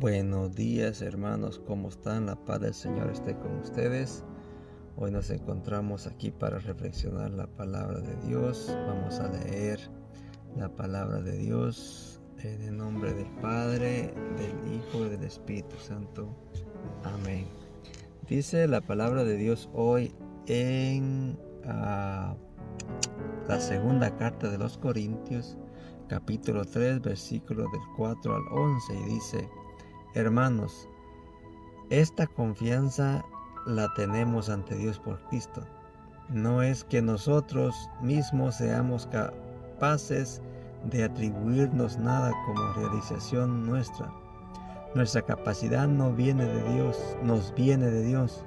Buenos días, hermanos, ¿cómo están? La paz del Señor esté con ustedes. Hoy nos encontramos aquí para reflexionar la palabra de Dios. Vamos a leer la palabra de Dios en el nombre del Padre, del Hijo y del Espíritu Santo. Amén. Dice la palabra de Dios hoy en la segunda carta de los Corintios, capítulo 3, versículos del 4 al 11, y dice: Hermanos, esta confianza la tenemos ante Dios por Cristo. No es que nosotros mismos seamos capaces de atribuirnos nada como realización nuestra. Nuestra capacidad no viene de Dios, nos viene de Dios,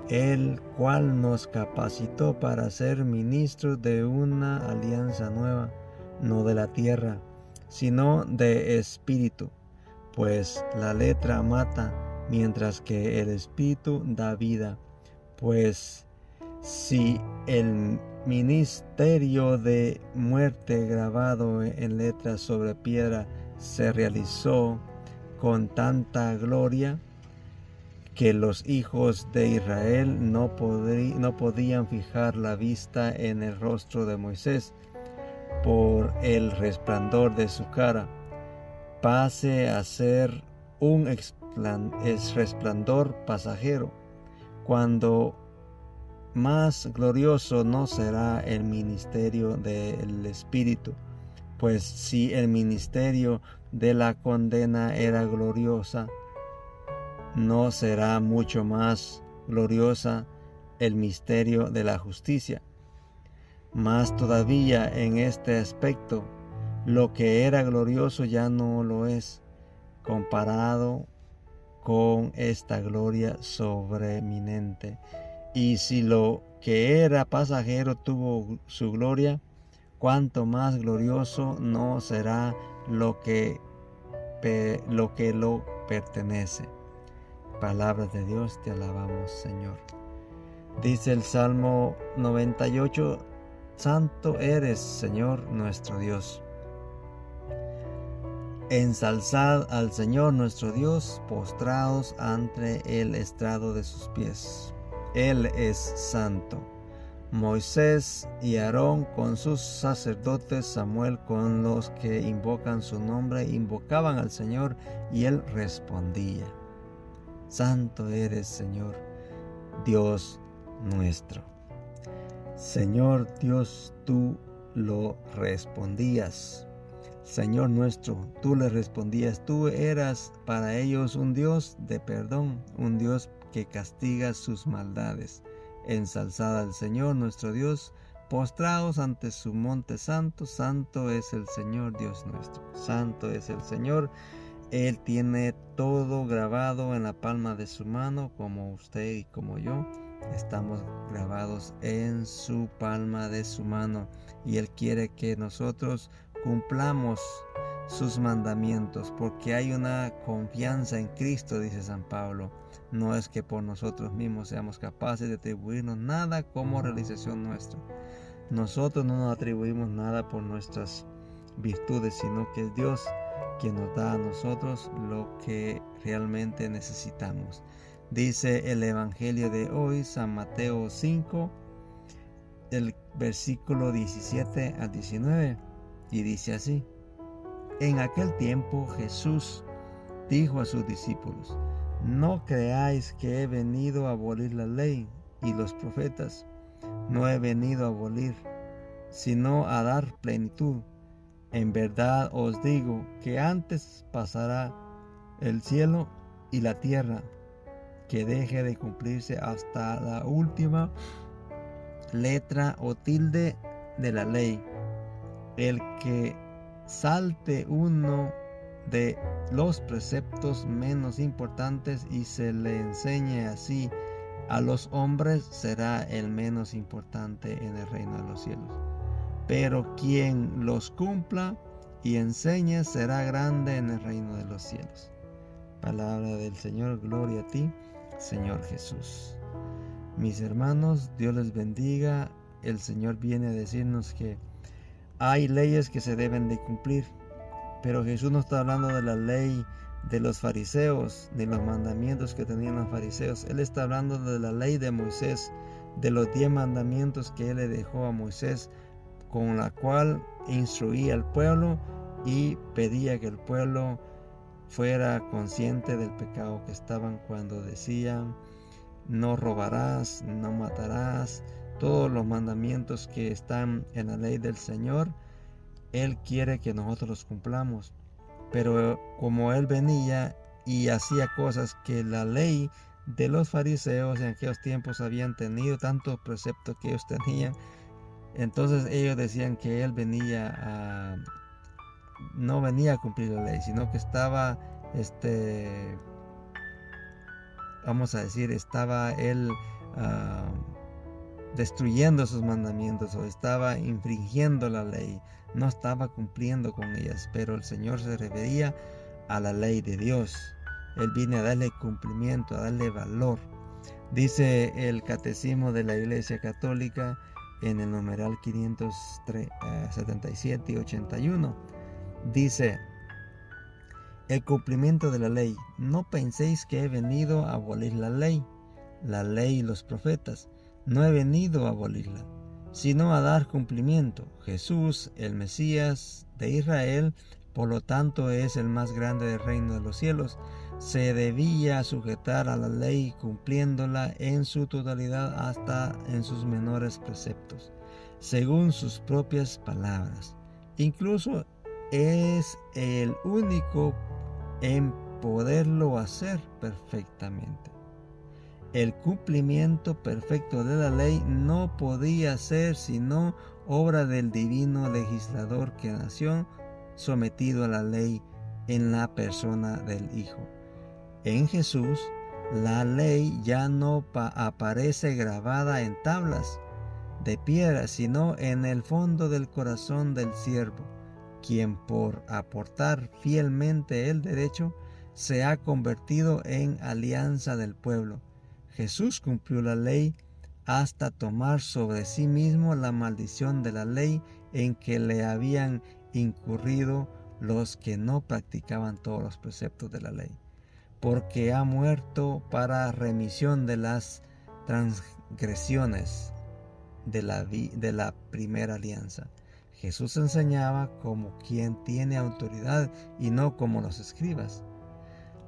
el cual nos capacitó para ser ministros de una alianza nueva, no de la tierra, sino de espíritu. Pues la letra mata, mientras que el espíritu da vida. Pues si el ministerio de muerte grabado en letras sobre piedra se realizó con tanta gloria que los hijos de Israel no podían fijar la vista en el rostro de Moisés por el resplandor de su cara, pase a ser un resplandor pasajero, cuando más glorioso no será el ministerio del Espíritu. Pues si el ministerio de la condena era gloriosa, no será mucho más gloriosa el misterio de la justicia. Más todavía en este aspecto, lo que era glorioso ya no lo es, comparado con esta gloria sobreeminente. Y si lo que era pasajero tuvo su gloria, cuánto más glorioso no será lo que lo pertenece. Palabras de Dios, te alabamos, Señor. Dice el Salmo 98: Santo eres, Señor nuestro Dios. Ensalzad al Señor nuestro Dios, postrados ante el estrado de sus pies. Él es santo. Moisés y Aarón con sus sacerdotes, Samuel con los que invocan su nombre, invocaban al Señor y Él respondía: Santo eres, Señor, Dios nuestro. Señor Dios, tú lo respondías. Señor nuestro, tú le respondías. Tú eras para ellos un Dios de perdón, un Dios que castiga sus maldades. Ensalzad al Señor nuestro Dios, postrados ante su monte santo. Santo es el Señor Dios nuestro. Santo es el Señor. Él tiene todo grabado en la palma de su mano, como usted y como yo. Estamos grabados en su palma de su mano, y Él quiere que nosotros cumplamos sus mandamientos, porque hay una confianza en Cristo, dice San Pablo. No es que por nosotros mismos seamos capaces de atribuirnos nada como realización nuestra. Nosotros no nos atribuimos nada por nuestras virtudes, sino que es Dios quien nos da a nosotros lo que realmente necesitamos. Dice el Evangelio de hoy, San Mateo 5, el versículo 17 al 19, y dice así: En aquel tiempo Jesús dijo a sus discípulos: No creáis que he venido a abolir la ley y los profetas. No he venido a abolir, sino a dar plenitud. En verdad os digo que antes pasará el cielo y la tierra, que deje de cumplirse hasta la última letra o tilde de la ley. El que salte uno de los preceptos menos importantes y se le enseñe así a los hombres, será el menos importante en el reino de los cielos. Pero quien los cumpla y enseñe será grande en el reino de los cielos. Palabra del Señor, gloria a ti, Señor Jesús. Mis hermanos, Dios les bendiga. El Señor viene a decirnos que hay leyes que se deben de cumplir, pero Jesús no está hablando de la ley de los fariseos, ni los mandamientos que tenían los fariseos. Él está hablando de la ley de Moisés, de los 10 mandamientos que él le dejó a Moisés, con la cual instruía al pueblo y pedía que el pueblo fuera consciente del pecado que estaban cuando decían: no robarás, no matarás. Todos los mandamientos que están en la ley del Señor, Él quiere que nosotros los cumplamos. Pero como Él venía y hacía cosas que la ley de los fariseos en aquellos tiempos habían tenido, tantos preceptos que ellos tenían, entonces ellos decían que Él no venía a cumplir la ley, sino que estaba, vamos a decir, estaba Él destruyendo sus mandamientos, o estaba infringiendo la ley, no estaba cumpliendo con ellas. Pero el Señor se refería a la ley de Dios. Él viene a darle cumplimiento, a darle valor. Dice el Catecismo de la Iglesia Católica en el numeral 577 y 81, dice: el cumplimiento de la ley. No penséis que he venido a abolir la ley y los profetas. No he venido a abolirla, sino a dar cumplimiento. Jesús, el Mesías de Israel, por lo tanto es el más grande del reino de los cielos, se debía sujetar a la ley, cumpliéndola en su totalidad hasta en sus menores preceptos, según sus propias palabras. Incluso es el único en poderlo hacer perfectamente. El cumplimiento perfecto de la ley no podía ser sino obra del divino legislador que nació sometido a la ley en la persona del Hijo. En Jesús, la ley ya no aparece grabada en tablas de piedra, sino en el fondo del corazón del siervo, quien por aportar fielmente el derecho se ha convertido en alianza del pueblo. Jesús cumplió la ley hasta tomar sobre sí mismo la maldición de la ley en que le habían incurrido los que no practicaban todos los preceptos de la ley, porque ha muerto para remisión de las transgresiones de la primera alianza. Jesús enseñaba como quien tiene autoridad y no como los escribas.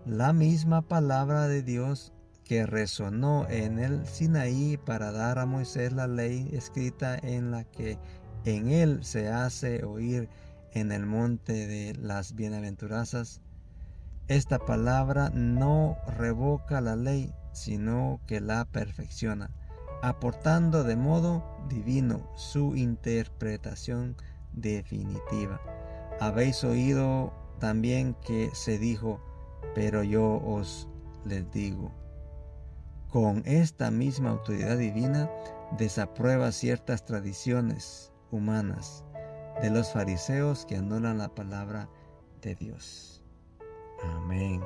La misma palabra de Dios que resonó en el Sinaí para dar a Moisés la ley escrita, en la que en él se hace oír en el monte de las bienaventuranzas. Esta palabra no revoca la ley, sino que la perfecciona, aportando de modo divino su interpretación definitiva. Habéis oído también que se dijo: pero yo os les digo. Con esta misma autoridad divina desaprueba ciertas tradiciones humanas de los fariseos que anulan la palabra de Dios. Amén.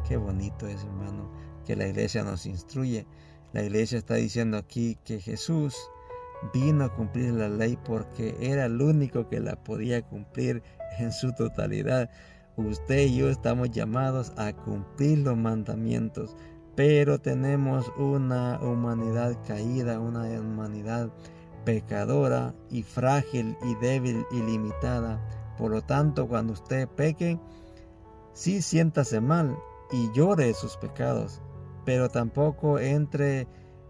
Qué bonito es, hermano, que la iglesia nos instruye. La iglesia está diciendo aquí que Jesús vino a cumplir la ley porque era el único que la podía cumplir en su totalidad. Usted y yo estamos llamados a cumplir los mandamientos, pero tenemos una humanidad caída, una humanidad pecadora y frágil y débil y limitada. Por lo tanto, cuando usted peque, sí siéntase mal y llore sus pecados, pero tampoco entre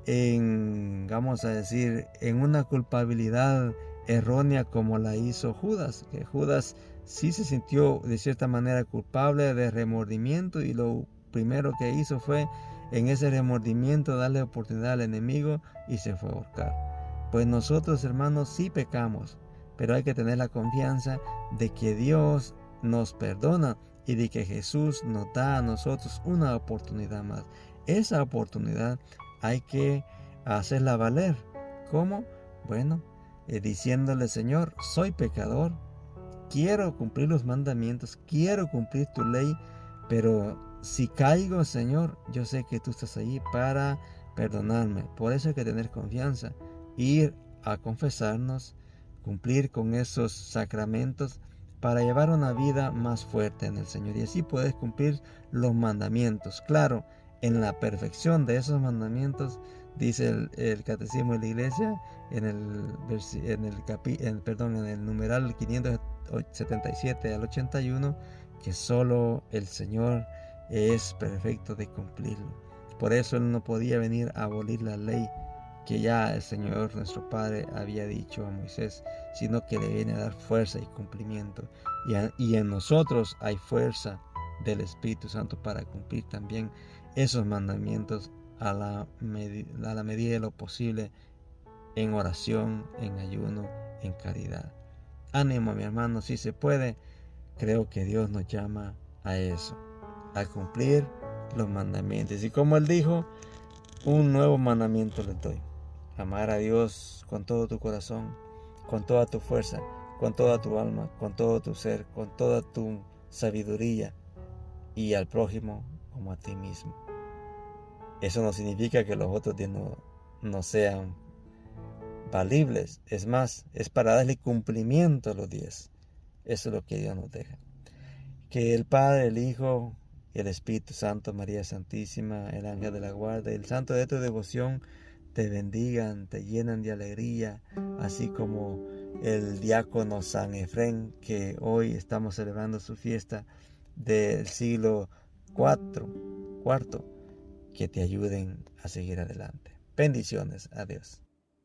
en, vamos a decir, en una culpabilidad errónea como la hizo Judas, que Judas sí se sintió de cierta manera culpable de remordimiento, y lo primero que hizo fue en ese remordimiento darle oportunidad al enemigo y se fue a ahorcar. Pues nosotros, hermanos, sí pecamos, pero hay que tener la confianza de que Dios nos perdona y de que Jesús nos da a nosotros una oportunidad más. Esa oportunidad hay que hacerla valer. ¿Cómo? Bueno, diciéndole: Señor, soy pecador, quiero cumplir los mandamientos, quiero cumplir tu ley, pero si caigo, Señor, yo sé que tú estás ahí para perdonarme. Por eso hay que tener confianza, ir a confesarnos, cumplir con esos sacramentos, para llevar una vida más fuerte en el Señor. Y así puedes cumplir los mandamientos. Claro, en la perfección de esos mandamientos, dice el Catecismo de la Iglesia, en el numeral 577 al 81, que solo el Señor es perfecto de cumplirlo. Por eso Él no podía venir a abolir la ley que ya el Señor nuestro Padre había dicho a Moisés, sino que le viene a dar fuerza y cumplimiento. Y en nosotros hay fuerza del Espíritu Santo para cumplir también esos mandamientos a la medida de lo posible, en oración, en ayuno, en caridad. Ánimo, mi hermano, si se puede. Creo que Dios nos llama a eso, a cumplir los mandamientos. Y como Él dijo, un nuevo mandamiento les doy: amar a Dios con todo tu corazón, con toda tu fuerza, con toda tu alma, con todo tu ser, con toda tu sabiduría, y al prójimo como a ti mismo. Eso no significa que los otros días no sean valibles. Es más, es para darle cumplimiento a los 10. Eso es lo que Dios nos deja. Que el Padre, el Hijo, el Espíritu Santo, María Santísima, el ángel de la guarda y el santo de tu devoción te bendigan, te llenan de alegría, así como el diácono San Efrén, que hoy estamos celebrando su fiesta del siglo IV, que te ayuden a seguir adelante. Bendiciones. Adiós.